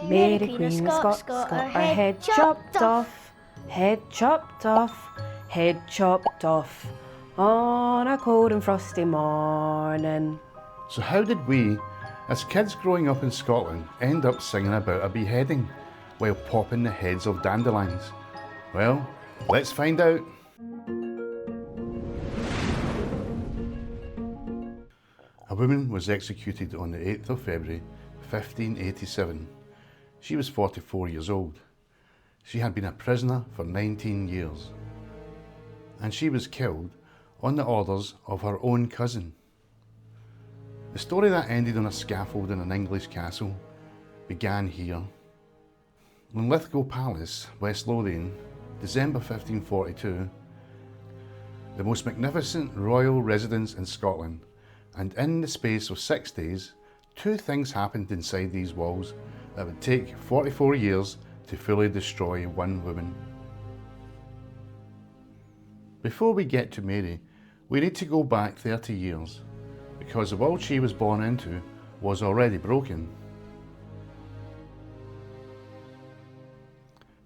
Mary Queen of Scots got her head chopped off, head chopped off, head chopped off on a cold and frosty morning. So how did we, as kids growing up in Scotland, end up singing about a beheading while popping the heads of dandelions? Well, let's find out. A woman was executed on the 8th of February 1587. She was 44 years old. She had been a prisoner for 19 years. And she was killed on the orders of her own cousin. The story that ended on a scaffold in an English castle began here. Linlithgow Palace, West Lothian, December 1542. The most magnificent royal residence in Scotland, and in the space of 6 days, 2 things happened inside these walls that would take 44 years to fully destroy one woman. Before we get to Mary, we need to go back 30 years, because the world she was born into was already broken.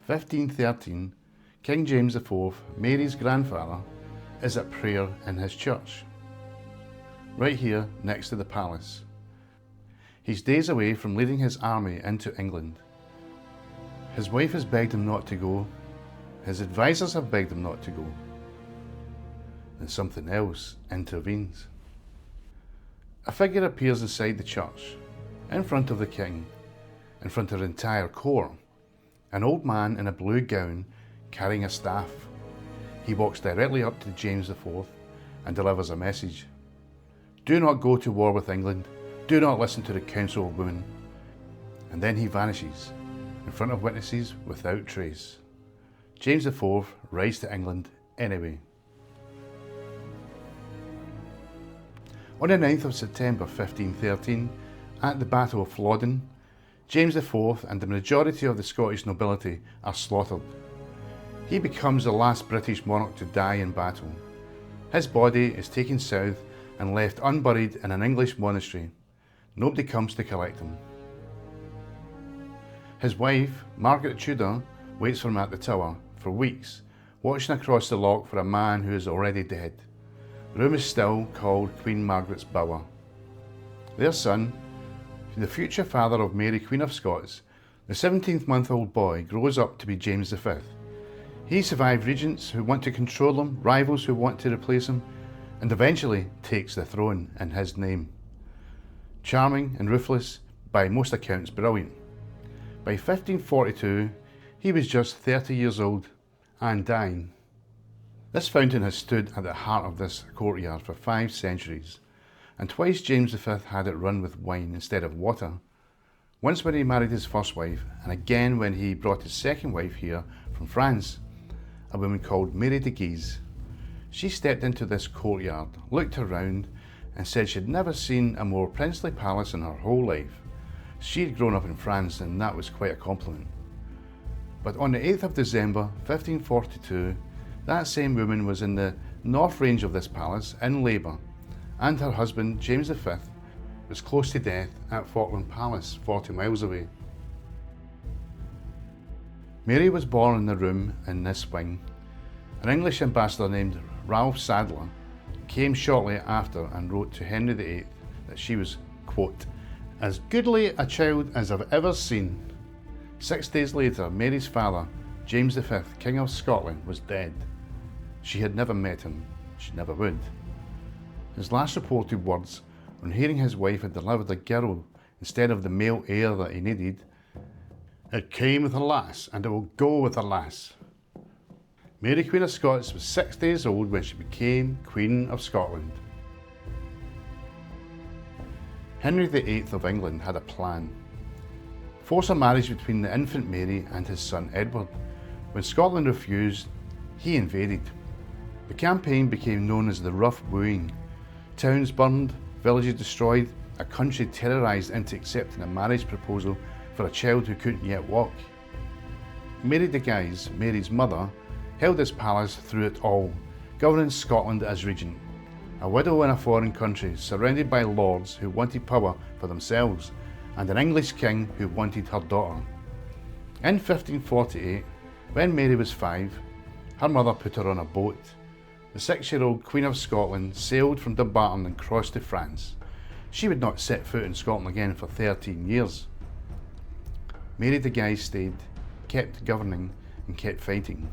1513, King James IV, Mary's grandfather, is at prayer in his church, right here next to the palace. He's days away from leading his army into England. His wife has begged him not to go. His advisors have begged him not to go. And something else intervenes. A figure appears inside the church, in front of the king, in front of the entire court. An old man in a blue gown carrying a staff. He walks directly up to James IV and delivers a message. Do not go to war with England. Do not listen to the counsel of women. And then he vanishes in front of witnesses without trace. James IV rides to England anyway. On the 9th of September 1513, at the Battle of Flodden, James IV and the majority of the Scottish nobility are slaughtered. He becomes the last British monarch to die in battle. His body is taken south and left unburied in an English monastery. Nobody comes to collect him. His wife, Margaret Tudor, waits for him at the tower for weeks, watching across the loch for a man who is already dead. The room is still called Queen Margaret's Bower. Their son, the future father of Mary Queen of Scots, the 17-month-old boy, grows up to be James V. He survived regents who want to control him, rivals who want to replace him, and eventually takes the throne in his name. Charming and ruthless, by most accounts brilliant. By 1542, he was just 30 years old and dying. This fountain has stood at the heart of this courtyard for 5 centuries, and twice James V had it run with wine instead of water. Once when he married his first wife, and again when he brought his second wife here from France, a woman called Mary of Guise. She stepped into this courtyard, looked around, and said she'd never seen a more princely palace in her whole life. She'd grown up in France, and that was quite a compliment. But on the 8th of December 1542, that same woman was in the north range of this palace in labour, and her husband, James V, was close to death at Flodden Palace, 40 miles away. Mary was born in the room in this wing. An English ambassador named Ralph Sadler came shortly after and wrote to Henry VIII that she was, quote, as goodly a child as I've ever seen. 6 days later, Mary's father, James V, King of Scotland, was dead. She had never met him. She never would. His last reported words, on hearing his wife had delivered a girl instead of the male heir that he needed, "It came with a lass, and it will go with a lass." Mary Queen of Scots was 6 days old when she became Queen of Scotland. Henry VIII of England had a plan. Force a marriage between the infant Mary and his son Edward. When Scotland refused, he invaded. The campaign became known as the Rough Wooing. Towns burned, villages destroyed, a country terrorised into accepting a marriage proposal for a child who couldn't yet walk. Mary of Guise, Mary's mother, held this palace through it all, governing Scotland as regent. A widow in a foreign country, surrounded by lords who wanted power for themselves, and an English king who wanted her daughter. In 1548, when Mary was 5, her mother put her on a boat. The 6-year-old Queen of Scotland sailed from Dumbarton and crossed to France. She would not set foot in Scotland again for 13 years. Mary of Guise stayed, kept governing and kept fighting.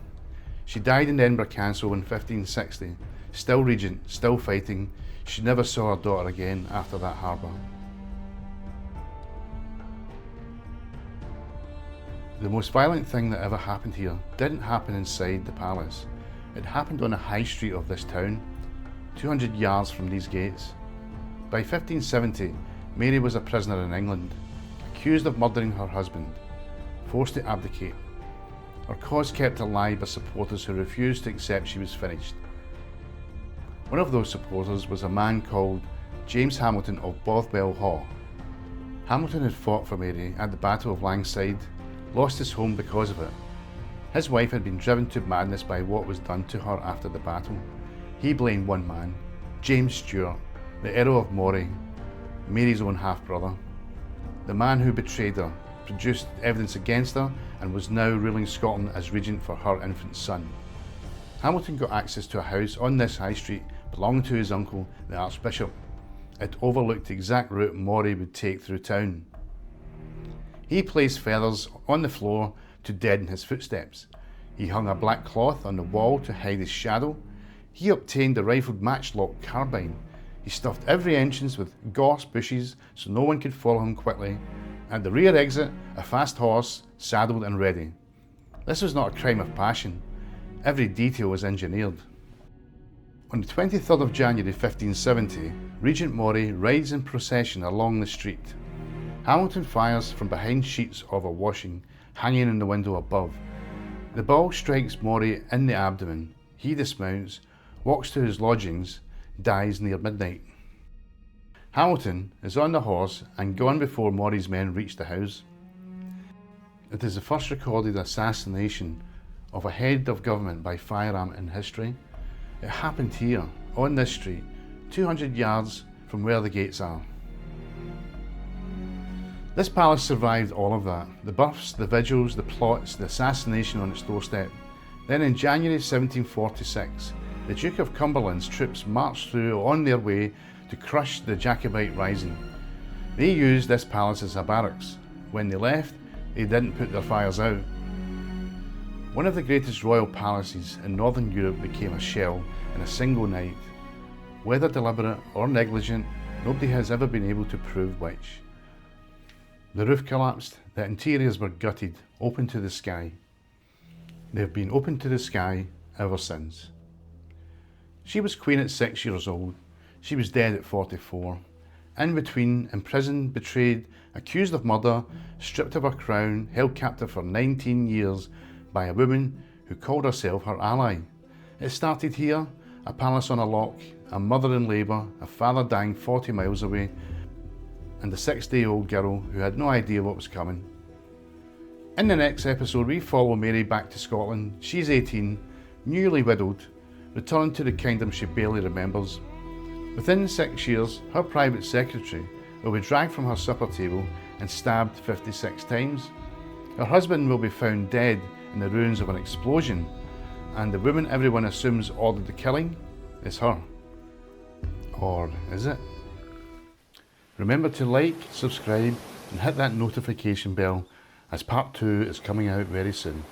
She died in Edinburgh Castle in 1560, still regent, still fighting. She never saw her daughter again after that harbour. The most violent thing that ever happened here didn't happen inside the palace. It happened on the high street of this town, 200 yards from these gates. By 1570, Mary was a prisoner in England, accused of murdering her husband, forced to abdicate. Her cause kept alive by supporters who refused to accept she was finished. One of those supporters was a man called James Hamilton of Bothwell Hall. Hamilton had fought for Mary at the Battle of Langside, lost his home because of it. His wife had been driven to madness by what was done to her after the battle. He blamed one man, James Stewart, the Earl of Moray, Mary's own half-brother. The man who betrayed her, produced evidence against her, and was now ruling Scotland as regent for her infant son. Hamilton got access to a house on this high street belonging to his uncle, the Archbishop. It overlooked the exact route Moray would take through town. He placed feathers on the floor to deaden his footsteps. He hung a black cloth on the wall to hide his shadow. He obtained a rifled matchlock carbine. He stuffed every entrance with gorse bushes so no one could follow him quickly. At the rear exit, a fast horse, saddled and ready. This was not a crime of passion. Every detail was engineered. On the 23rd of January 1570, Regent Moray rides in procession along the street. Hamilton fires from behind sheets of a washing hanging in the window above. The ball strikes Moray in the abdomen. He dismounts, walks to his lodgings, dies near midnight. Hamilton is on the horse and gone before Moray's men reach the house. It is the first recorded assassination of a head of government by firearm in history. It happened here, on this street, 200 yards from where the gates are. This palace survived all of that. The births, the vigils, the plots, the assassination on its doorstep. Then in January 1746, the Duke of Cumberland's troops marched through on their way to crush the Jacobite rising. They used this palace as a barracks. When they left, they didn't put their fires out. One of the greatest royal palaces in Northern Europe became a shell in a single night. Whether deliberate or negligent, nobody has ever been able to prove which. The roof collapsed, the interiors were gutted, open to the sky. They have been open to the sky ever since. She was queen at 6 years old. She was dead at 44. In between, imprisoned, betrayed, accused of murder, stripped of her crown, held captive for 19 years by a woman who called herself her ally. It started here, a palace on a loch, a mother in labour, a father dying 40 miles away, and a 6-day-old girl who had no idea what was coming. In the next episode, we follow Mary back to Scotland. She's 18, newly widowed, returned to the kingdom she barely remembers. Within 6 years, her private secretary will be dragged from her supper table and stabbed 56 times. Her husband will be found dead in the ruins of an explosion, and the woman everyone assumes ordered the killing is her. Or is it? Remember to like, subscribe and hit that notification bell as part 2 is coming out very soon.